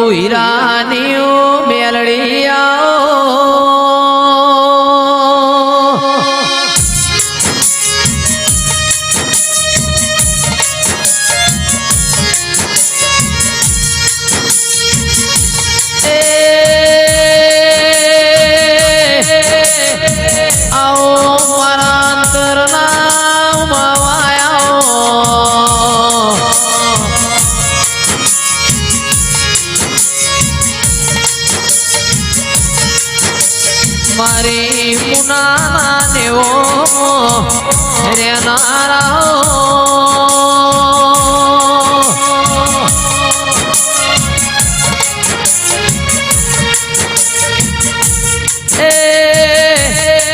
હીરાની મેલડીયા મારી મુના દેવો રેનારા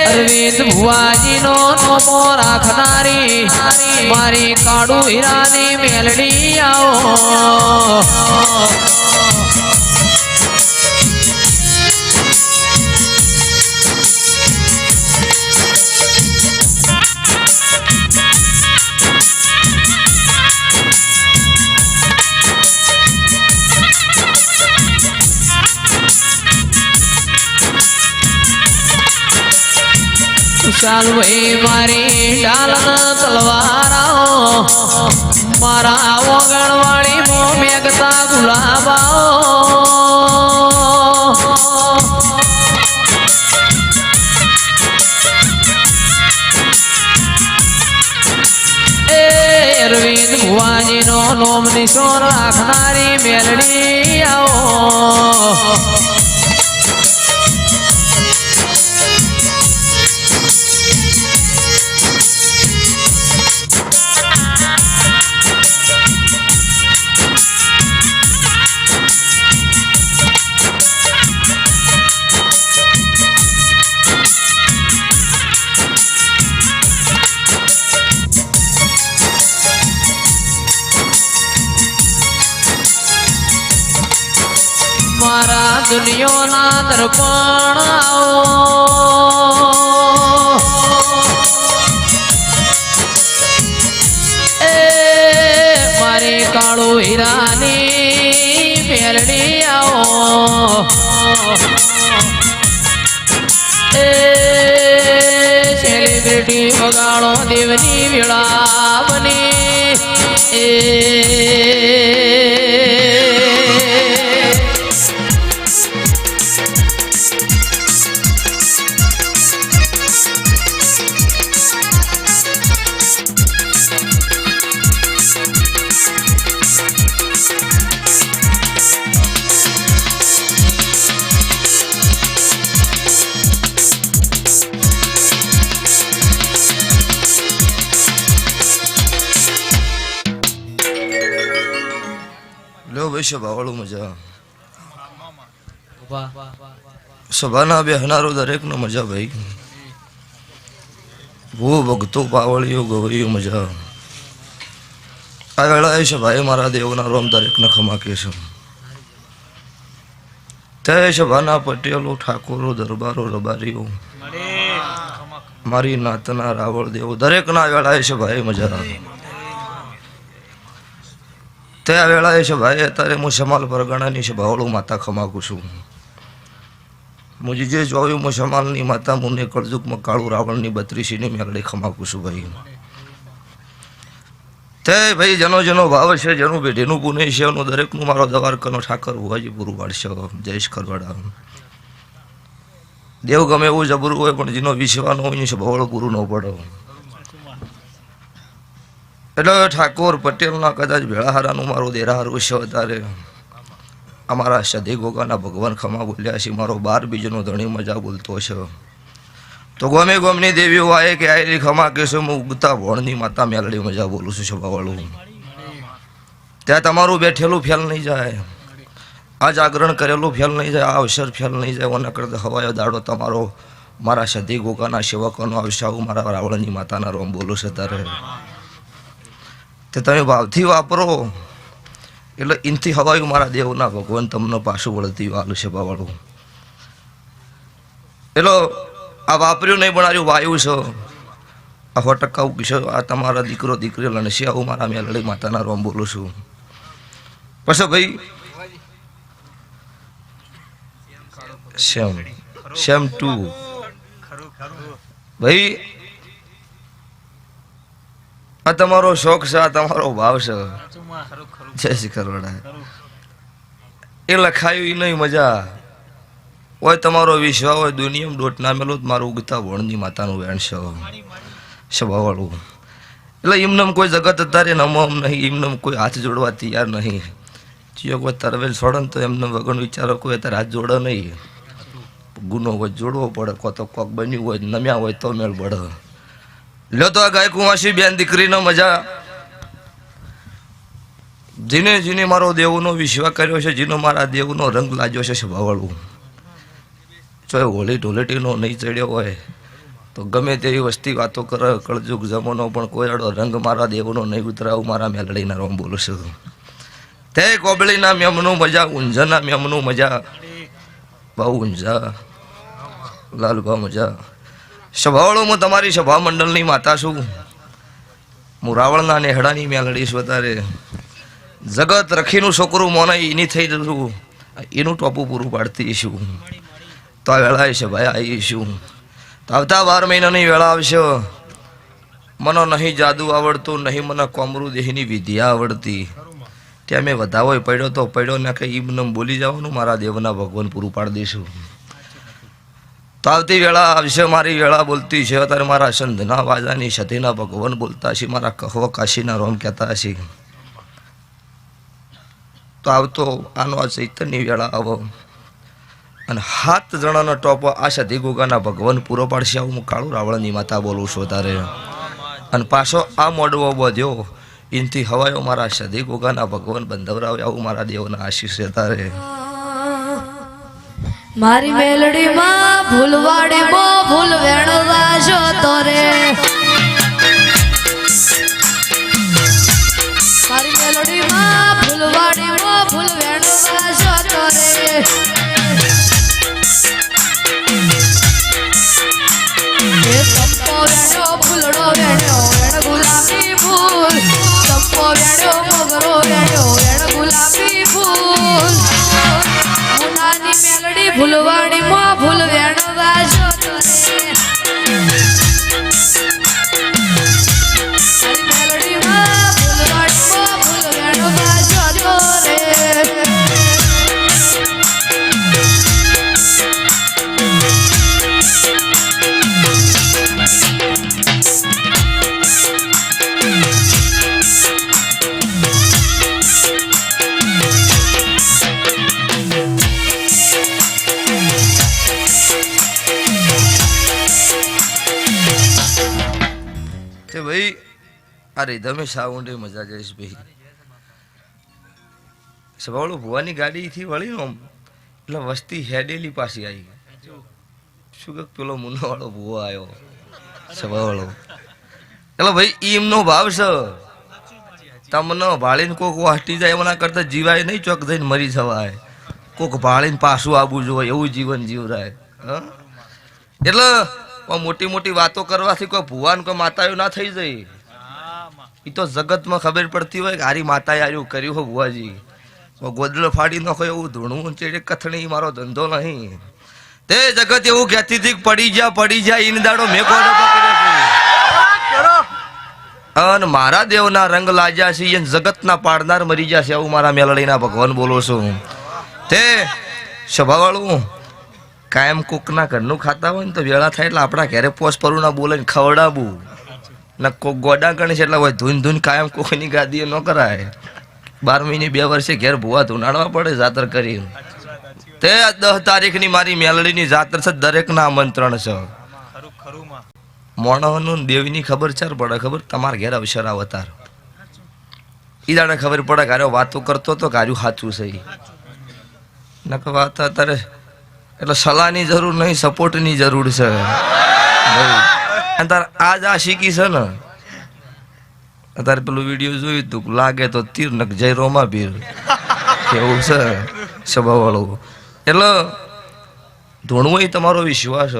અરવિંદ ભુવાજીનો નમો રાખનારી મારી કાળુ હીરાની મેલડી આવો ચાલ ભાઈ મારી ડાલન તલવારાઓ મારા ઓગણવાળી મો મેઘતા ગુલાબાઓ અરવિંદ ભુવાજીનો નોમ નિશો રાખનારી મેલડી આવો મારા દુનિયાના દર્પણ એ મારી કાળુ હીરાની મેલડી આવો એ સેલિબ્રિટી વગાડો દેવની વેળા બની એ સભાવાળું મજા સભાના બેહનારો દરેકનો મજા ભાઈ ભૂ ભક્તો પાવળીઓ ગવૈયો મજા આ વેળાએ સભાએ મારા દેવના રોમ દરેકને ખમા કે છે તે સભાના પટેલો ઠાકોરો દરબારો રબારીઓ મારી નાતના રાવળ દેવો દરેકના વેળાએ સભાએ મજા તે આ વેળાએ છે ભાઈ અત્યારે હું સમાલ પરગણાની છે ભાવળું માતા ખમાકું છું મુજી જે જોયું હું સમાલની માતા મુને કળજુકમાં કાળું રાવણની 32ની મેળડી ખમાકું છું ભાઈ તે ભાઈ જેનો જેનો ભાવ છે જેનું બેઢીનું પુણે છે એનું દરેકનું મારો દ્વારકાનો ઠાકર ભુવાજી પૂરું પાડશે જયેશ ખરવાડા દેવ ગમે એવું જબરું હોય પણ જેનો વિશ્વાનો હોય છે ભાવળું પૂરું ન પડે એટલે ઠાકોર પટેલના કદાચ ભેળાહારાનું મારું દેરાહારું છે અત્યારે અમારા સદી ગોગાના ભગવાન ખમા બોલ્યા છે મારો 12 બીજનો ધણી મજા બોલતો છે તો ગમે ગમની દેવીઓ આયે કે આયરી ખમા કહેશે હું ઉગતા ભણની માતા મેલડી મજા બોલું છું સભાવાળું ત્યાં તમારું બેઠેલું ફેલ નહીં જાય આ જાગરણ કરેલું ફેલ નહીં જાય આ અવસર ફેલ નહીં જાય ઓના કરતા હવાયો દાડો તમારો મારા સદી ગોગાના સેવકોનો આવશે આવું મારા રાવણની માતાના રોમ બોલું છે ત્યારે તે તમે ભાવથી વાપરો એટલે ઇનથી હવાયું મારા દેવના ભગવાન તમને પાછું વળતી વાલું છે બાવાળું એટલે આ વાપર્યું નહીં બનાવ્યું વાયુ છે આ 100% કિશો આ તમારા દીકરો દીકરી લણશે આવું મારા મેલડી માતાના રોમ બોલું છું પછી ભાઈ સેમ ટુ ભાઈ આ તમારો શોખ છે, આ તમારો ભાવ છે. જય શ્રી કરોડા એ લખાયું એ નહીં મજા હોય. તમારો વિશ્વાસ હોય દુનિયામાં દોટ નામેલો મારું ઉગતા વણની માતાનું વેણ છે સ્વભાવવાળું. એટલે એમને કોઈ જગત અત્યારે નમમ નહીં, એમને કોઈ હાથ જોડવા તૈયાર નહીં. જો કોઈ તરવેલ છોડે ને તો એમને વગર વિચારો કોઈ અત્યારે હાથ જોડે નહીં. ગુનો હોય જોડવો પડે, કો તો કોક બન્યું હોય નમ્યા હોય તો મેળ પડે. લ્યો તો આ ગાય કુંવાસી બેન દીકરીનો મજા. જેને જેને મારો દેવનો વિશ્વાસ કર્યો છે, જેનો મારા દેવનો રંગ લાગ્યો છે સ્વભાવવાળું, જો હોળી ઢોલેટીનો નહીં ચડ્યો હોય તો ગમે તેવી વસ્તી વાતો કરે, કળજુગ જમાનો પણ કોઈ આડો રંગ મારા દેવનો નહીં ઉતરાવું. મારા મેલડીના રોમ બોલું છું. તે કોબળીના મેમનું મજા, ઊંઝાના મેમનું મજા, બહુ ઊંઝા લાલભા મજા. સ્વભાવવાળું હું તમારી સભા મંડળની માતા છું. હું રાવણના નેહડાની મેલડી છું. અત્યારે જગત રખીનું છોકરું મોને એની થઈ જશું, એનું ટોપું પૂરું પાડતી છું. તો આ વેળા છે ભાઈ આવીશું. તો આવતા 12 મહિનાની વેળા આવશે. મને નહીં જાદુ આવડતું, નહીં મને કોમરું દેહની વિદ્યા આવડતી. ત્યાં મેં વધાવો પડ્યો તો પડ્યો ને કે એમને બોલી જવાનું, મારા દેવના ભગવાન પૂરું પાડી દઈશું. તો આવતી વેળા આવશે મારી વેળા બોલતી છે. અત્યારે મારા સંધના વાજાની સતીના ભગવાન બોલતા છે, મારા કહો કાશીના રોમ કહેતા છે. તો આવતો આનો આ ચૈતન્ય વેળા આવો અને 7 જણાનો ટોપો આ સધી ગોગાના ભગવાન પૂરો પાડશે. આવું હું કાળું રાવણની માતા બોલું છું તારે. અને પાછો આ મોડવો બધ્યો એનથી હવાયો મારા સધી ગોગાના ભગવાન બંધવરાવે. આવું મારા દેવના આશીષ છે તારે. મારી મેલડીમાં ભૂલવાડી બો ભૂલ વેણવા જો તોરે. મારી મેલડીમાં ભૂલવાડી બો ભૂલ વેણવા જો તોરે. એ સંપો વેણો ફૂલડો વેણો વેણ ગુલાબી ફૂલ. સંપો વેણો મોગરો વેણો વેણ ગુલાબી ફૂલ. મુનાની મેલડી ભૂલવાડી મો ભૂલ વેણવા જો તોરે. મારી મેલડીમાં ભૂલવાડી મો ભૂલ વેણવા જો તોરે. તે ભાઈ અરે તમે સાઉન્ડે મજા જઈશ ભાઈ. સવાળો ભુવાની ગાડીથી વળી ને એટલે વસ્તી હેડેલી પાછી આવી. શું કે પેલો મુન્નાવાળો ભુવો આવ્યો સવાળો. એટલે ભાઈ એમનો ભાવ છે. તમને ભાળીને કોક વાટી જાય એમના કરતા જીવાય નહીં, ચોક જઈને મરી જવાય. કોક ભાળીને પાછું આવવું જોઈએ એવું જીવન જીવરાય. એટલે મોટી મોટી વાતો કરવાથી કોઈ ભુવાન કોઈ માતાઓ ના થઈ જાય. એ તો જગતમાં ખબર પડતી હોય કે હારી માતાએ આર્યું કર્યું હોય ભુવાજી. ગોદડો ફાડી નાખો એવું ધૂણવું ચેડે કથણી મારો ધંધો નહીં. તે જગત એવું કહેતી હતી પડી જા ઈન દાડો મેં કોને પકડ્યો. અને મારા દેવના રંગ લાગ્યા છે એ જગતના પાડનાર મરી જશે આવું મારા મેલડીના ભગવાન બોલો છું. તે સ્વભાવવાળું કાયમ કોકના ઘરનું ખાતા હોય ને તો વેળા થાય એટલે આપણા ઘરે પોસ પરું ના બોલે ને ખવડાવવું ને કોક ગોડા ગણી છે એટલે હોય ધૂન કાયમ કોકની ગાદીએ ન કરાય. 12 મહિને 2 વર્ષે ઘેર ભૂવા ધૂનાડવા પડે જાતર કરી. તે 10 તારીખની મારી મેલડીની જાતર છે, દરેકના આમંત્રણ છે. મોણોનું દેવીની ખબર ચાર પડે ખબર તમારા ઘેર અવસર અવતાર ઈ દાડે ખબર પડે ગાર્યો વાતો કરતો તો ગાર્યું સાચું છે. નક વાત અત્યારે એટલે સલાહની જરૂર નહીં, સપોર્ટની જરૂર છે. અત્યારે આજ આ શીખી છે ને, અત્યારે પેલું વિડીયો જોયું તું લાગે તો તીર નક જય રોમા પીર એવું છે સ્વભાવવાળું. એટલે ધોણવું એ તમારો વિશ્વાસ,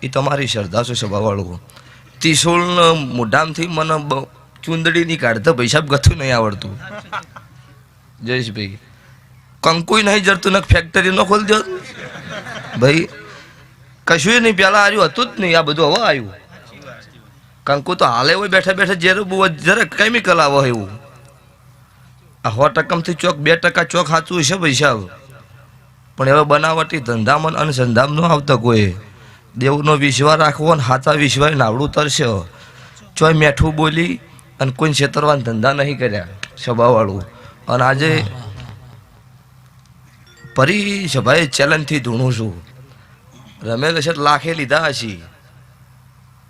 એ તમારી શ્રદ્ધા છે સ્વભાવવાળું. ત્રિશુળ મોઢામથી મને ચૂંદડીની કાઢતા પૈસા ગથું નહીં આવડતું. જયેશભાઈ કંકુય નહીં જડતું ને ફેક્ટરી ન ખોલી દો ભાઈ કશું નહીં, પેલા આવ્યું હતું જ નહીં, આ બધું હવે આવ્યું. કંકુ તો હાલે હોય બેઠા બેઠા જરા કેમિકલ આવો એવું. આ 100% ચોક 2% ચોક સાચું છે પૈસા, પણ હવે બનાવટી ધંધામાં અને ધંધામ ન આવતા કોઈ. દેવનો વિશ્વાસ રાખવો અને હાથા વિશ્વાસ નાવડું તરશે. ચોય મેઠું બોલી અને કોઈ છેતરવાના ધંધા નહીં કર્યા સભાવાળું. અને આજે ફરી સભાએ ચેલેન્જથી ધૂણું છું. રમેશ હશે લાખે લીધા હશે,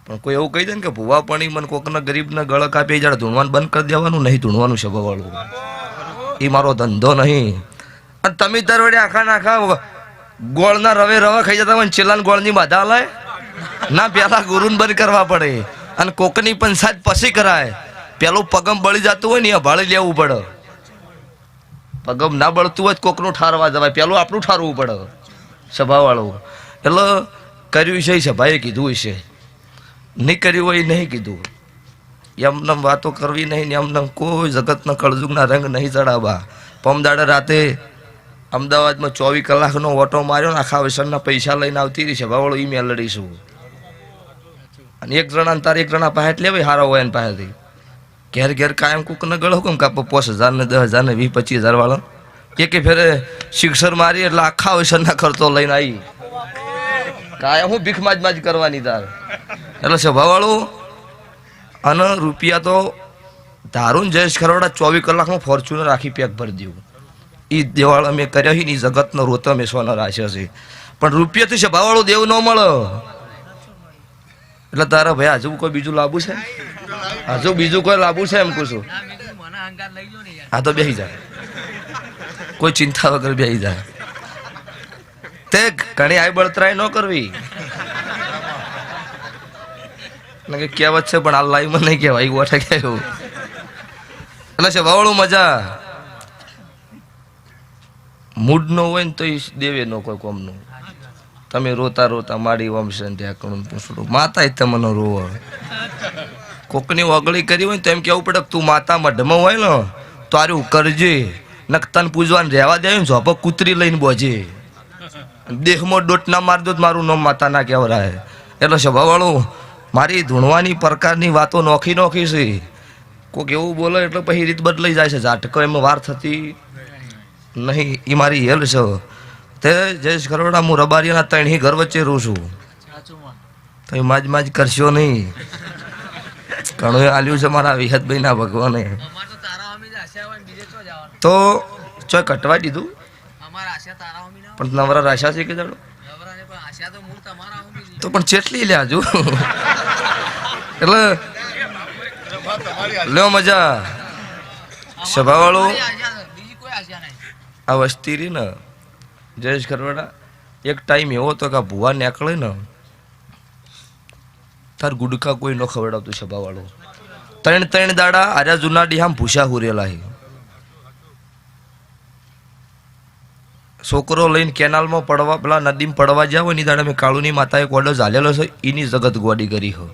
પણ કોઈ એવું કહી દે ને કે ભૂવા પાણી મને કોકના ગરીબના ગળ કાપી જયારે ધૂણવાનું બંધ કરી દેવાનું નહીં, ધૂણવાનું સભાવાળું. એ મારો ધંધો નહીં. અને તમે તાર વડે આખા નાખા ગોળના રવે ખાઈ જતા હોય, ચેલાન ગોળની બાધા લાય ના, પેલા ગુરુને બંધ કરવા પડે. અને કોકની પંચાયત પછી કરાય. પેલું પગમ બળી જતું હોય ને એ ભાળી લેવું પડે. પગમ ના બળતું હોય કોકનું ઠારવા જવાય, પેલું આપણું ઠારવું પડે સભાવાળું. એટલે કર્યું છે સભાએ કીધું છે, નહીં કર્યું હોય નહીં કીધું. એમને વાતો કરવી નહીં ને એમને કોઈ જગતના કળજુગના રંગ નહીં ચડાવવા. પમદાડે રાતે અમદાવાદમાં 24 કલાકનો ઓટો માર્યો ને આખા વિસરના પૈસા લઈને આવતી રહી સભાવાળો. એ મેં લડીશું. અને એક જણા તારે એક જણા પાસે લેવાય હારા હોય એની પાસેથી. ઘેર ઘેર કાયમ કૂકને ગળો કેમ કાપો 5,000 ને 10,000 ને 20-25,000 વાળા. એકે ફેરે શિક્ષર મારી એટલે આખા વિસરના ખર્ચો લઈને આવી. કાયમ હું ભીખ માજ કરવાની તાર. એટલે સભાવાળું અને રૂપિયા તો ધારું જયેશ ખરવડા 24 કલાકમાં ફોર્ચ્યુનર આખી પેક ભરી દેવું. એ દેવાળ અમે કર્યા ને જગતનો રોતો મેસવાનો રાખ્યો છે, પણ રૂપિયાથી સભાવાળું દેવું ન મળે. એટલે તારા ભાઈ હજુ કોઈ બીજું લાવવું છે? હજુ બીજું કોઈ લાવવું છે એમ કહું છું? હા તો બેસી જાય, કોઈ ચિંતા વગર બેસી જાય. તે ઘણી આઈ બળતરાઈ ન કરવી. કહેવત છે પણ આ લાઈવમાં નહીં કહેવાય, ગોઠે કહેવું. એટલે છે વાવળું મજા. મૂડ નો હોય ને તો એ દેવે નો કોઈ કોમનું. તમે રોતા રોતા માડી વમશે ને ત્યાં કણું પૂછડું માતા તમને રોવો. કોકની ઓગળી કરી હોય ને તો એમ કેવું પડે તું માતા મઢમાં હોય ને તો આર્યું કરજે, નક તન પૂજવાને રહેવા દે ને ઝોપો કૂતરી લઈને બોજે. દેહમાં ડોટ ના માર દો મારું નામ માતા ના કહેવરાય. એટલે સભાવાળું મારી ધૂણવાની પ્રકારની વાતો નોખી છે. કોઈક એવું બોલે એટલે પછી રીત બદલાઈ જાય છે. ઝાટકો એમાં વાર થતી નહીં. એ મારી હેલ છે. તે જયેશ ખરોડા હું રબારીના 3 ઘર વચ્ચે રહું છું. તો એ માજ કરશો નહીં. ઘણું આલ્યું છે મારા વિહતભાઈ ના ભગવાને. તો ચોય કટવા દીધું પણ નવરા રાશા છે કે જાડો તો પણ ચેટલી લે હજુ. એટલે લ્યો મજા. સભાવાળું આ વસ્તી રહી ને જયેશ ખરવાડા એક ટાઈમ એવો હતો કે ભૂવા નીકળે ને તાર ગુડકા કોઈ ન ખવડાવતું. સભાવાળું 3 દાડા આર્યા જૂના ડીહામ ભૂસા હુરેલા. છોકરો લઈને કેનાલમાં પડવા પેલા નદીમાં પડવા જાવ એની દાડા મેં કાળુની માતાએ કોડો ઝાલેલો છે. એની જગત ગોડી કરી હો.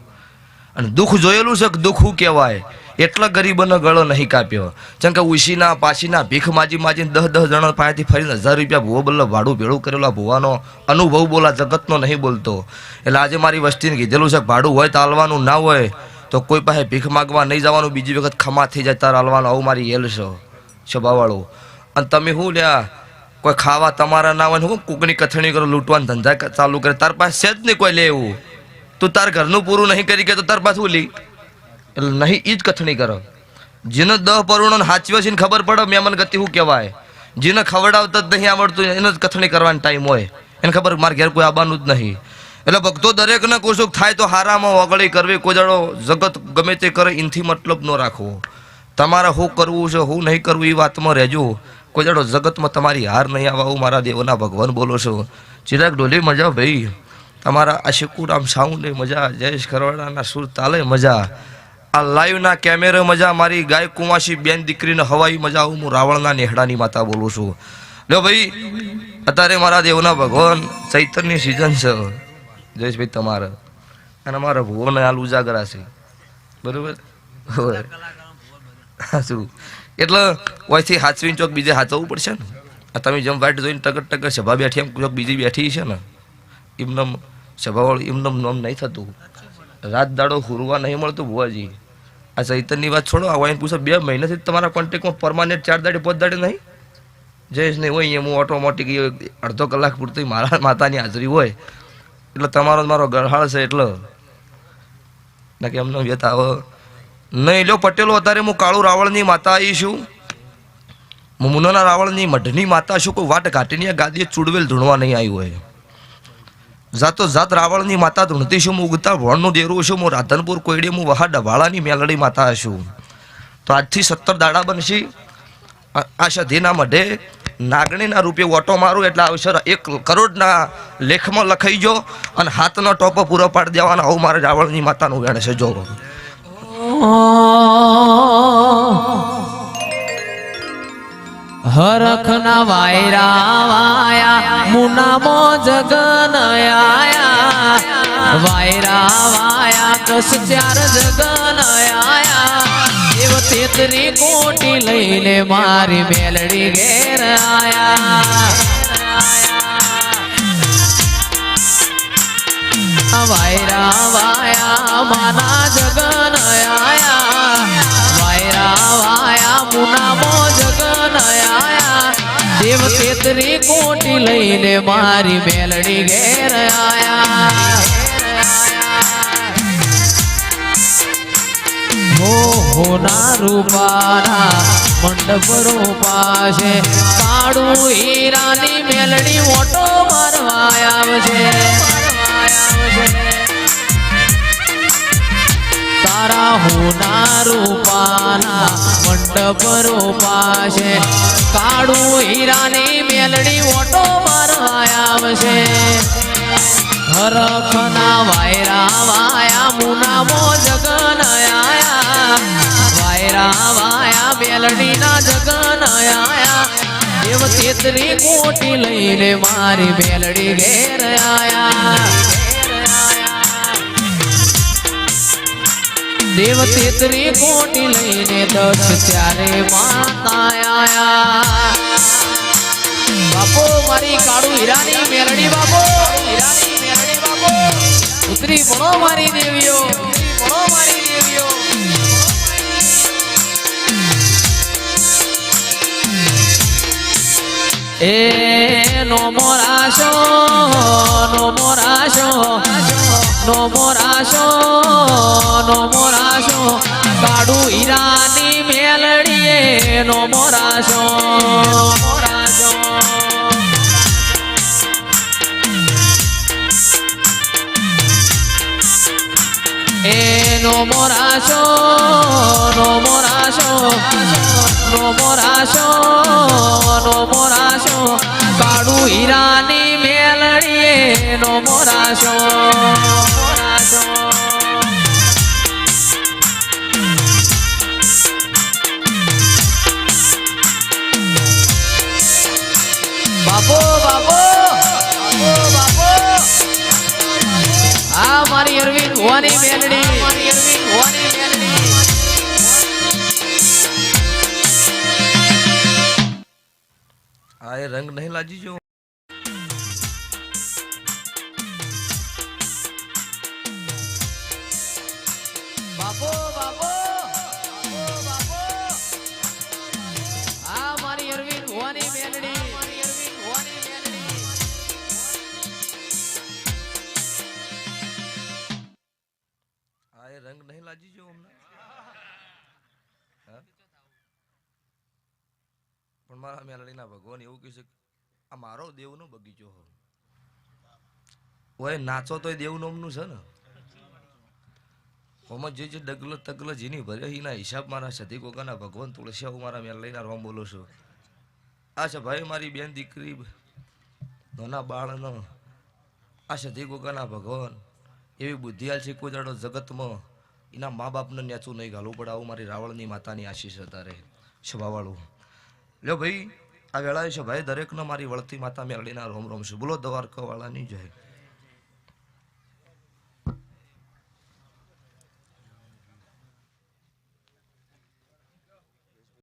અને દુઃખ જોયેલું છે કે દુઃખ શું કહેવાય. એટલા ગરીબોનો ગળો નહીં કાપ્યો. જેમ કે ઉશીના પાછીના ભીખ માજીને 10 જણા પાસેથી ફરીને 1000 રૂપિયા ભૂવો બલ્લો ભાડું ભેળું કરેલા ભૂવાનો અનુભવ બોલા જગતનો નહીં બોલતો. એટલે આજે મારી વસ્તીને કીધેલું છે કે ભાડું હોય તો હાલવાનું, ના હોય તો કોઈ પાસે ભીખ માગવા નહીં જવાનું. બીજી વખત ખમા થઈ જાય તાર હાલવાનું. આવું મારી હેલ છે સભાવાળું. અને તમે શું લ્યા કોઈ ખાવા તમારા ના હોય હું કૂકની કથણી કરો, લૂંટવાના ધંધા ચાલુ કરે. તાર પાસે છે જ નહીં કોઈ લે એવું. તું તાર ઘરનું પૂરું નહીં કરી કે તો તાર પાસે લી એટલે નહીં. એ જ કથણી કરો. જેને 10 પરુણો હાચવે છે ને ખબર પડે મેમન ગતિ શું કહેવાય. જેને ખવડાવતા જ નહીં આવડતું એને જ કથણી કરવાનો ટાઈમ હોય. એને ખબર મારે ઘેર કોઈ આવવાનું જ નહીં. એટલે ભક્તો દરેકને કોશુક થાય તો હારામાં ઓગળી કરવી. કોઈ જાડો જગત ગમે તે કરે એનથી મતલબ ન રાખવો. તમારે શું કરવું છે શું નહીં કરવું એ વાતમાં રહેજો. કોઈ જાડો જગતમાં તમારી હાર નહીં આવવા. મારા દેવના ભગવાન બોલો છો. ચિરાગ ડોલી મજા ભાઈ. તમારા આ શિકુરામ સાઉન્ડ મજા. જયેશ ખરવાડાના સુર તાલે મજા. આ લાઈવના કેમેરા મજા. મારી ગાય કુમાસી બેન દીકરીને હવાઈ મજા. હું રાવણના નેહડાની માતા બોલું છું. લ્યો ભાઈ અત્યારે મારા દેવના ભગવાન ચૈતરની સિઝન છે જયેશભાઈ તમારે. અને મારા ભુવોને હાલ ઉજાગરા છે બરોબર. શું એટલે ઓયથી હાચવીને ચોક બીજે હાચવવું પડશે ને. આ તમે જેમ વાઈટ જોઈને ટગર સભા બેઠી એમ ચોક બીજી બેઠી છે ને એમનમ સભાવાળું એમનમ નોમ નહીં થતું. રાત દાડો હુરવા નહીં મળતું બુવાજી. આ ચૈતનની વાત છોડો, આ વાઈન પૂછો 2 મહિનાથી તમારા કોન્ટેક્ટમાં પરમાનન્ટ 4 દાડે 5 દાડે નહીં જયેશ નહીં હોય. અહીંયા હું ઓટોમેટિક અડધો કલાક પૂરતી મારા માતાની હાજરી હોય એટલે તમારો મારો ગરહાળ છે એટલે ના કે એમને વ્યત આવે નહીં. લ્યો પટેલો, અત્યારે હું કાળુ રાવળની માતા આવી છું. હું મુનાના રાવળની મઢની માતા છું. કોઈ વાટ ઘાટીની ગાદીએ ચૂડવેલ ધૂણવા નહીં આવી હોય. જાતો જાત રાવળની માતા ધૂણતી છું. હું ઉગતા ભણનું દેરું છું. હું રાધનપુર કોયડી હું વહા ડભાળાની મેલડી માતા છું. તો આજથી 17 દાડા બનશે. આ સધીના મઢે નાગણીના રૂપે ઓટો મારું એટલે આવશે 1 કરોડના લેખમાં લખાઈ જો અને હાથનો ટોપો પૂરો પાડી દેવાના. આવું મારે રાવળની માતાનું વેણ છે. જો હરખના વાયરા વાયા મુનામો જગન આયા વાયરા વાયા કસ 4 જગન આયા દેવ 33 કોટી લઈને મારી મેલડી ઘેર આયા વાયરા વાયા માના જગન આયા વાયરા વાયા મુનામો જગન આયા દેવ 33 કોટી લઈને મારી મેલડી ઘેર આયા હોના રૂપાના મંડપ રૂપાશે કાળું હીરાની મેલડી મોટો મારવા આવશે તારા હોના રૂપાના મંડપ રૂપાશે કાળું હીરાની મેલડી મોટો મારવા આવશે હરખના વાયરા વાયા મુનામો જગન આયા વાયરા વાયા મેલડીના જગન આયા દેવ 33 કોટી લઈને મારી મેલડી ઘેર આયા દેવ 33 કોટી લઈને 10 ત્યારે માતા આયા બાપો મારી કાળુ હીરાની મેલડી બાપો હીરાની મેલડી બાપો ઉતરી પડો મારી દેવીઓ પડો મારી દેવીઓ એ નો મોરાશો નો મોરાશો નો મોરાશો નો મોરાશો કાળુ હીરાની મેલડીએ નો મોરાશો મોરાશો એ નો મોરાશો નો મોરાશો નો મોરાશો નો મોરાશો કાળુ હીરાની મેલડીએ નો મોરાશો મોરાશો બાપો બાપો બાપો આ મારી અરવિંદ ભુવાની મેલડી મારી અરવિંદ ભુવાની મેલડી આ એ રંગ નહીં લાજી જો બાપો બાપો બાપો આ મારી અરવિંદ ભુવાની મેલડી મારી અરવિંદ ભુવાની મેલડી આ એ રંગ નહીં લાજી જો અમને પણ મારા મેલડીના ભગવાન એવું કહે છે આ મારો દેવનો બગીચો હોય નાચો તો દેવનોમનું છે ને ઓમાં જે ડગલો તગલો જેની ભરે એના હિસાબ મારા સતી કોકાના ભગવાન તુલસી હું મારા મેલડીના રોમ બોલું છું. આ છે ભાઈ મારી બેન દીકરી નાના બાળનો આ સતી કોકાના ભગવાન એવી બુદ્ધિયાલ છે કોઈ દાડો જગતમાં એના મા બાપને નેચું નહીં ઘાલવું પડે આવું મારી રાવળની માતાની આશીષ તારે શોભાવાળું. લ્યો ભાઈ આ વેળાએ છે ભાઈ દરેકને મારી વળતી માતા મેલડીના રોમ રોમ છે. બોલો દ્વારકા વાળાની જય.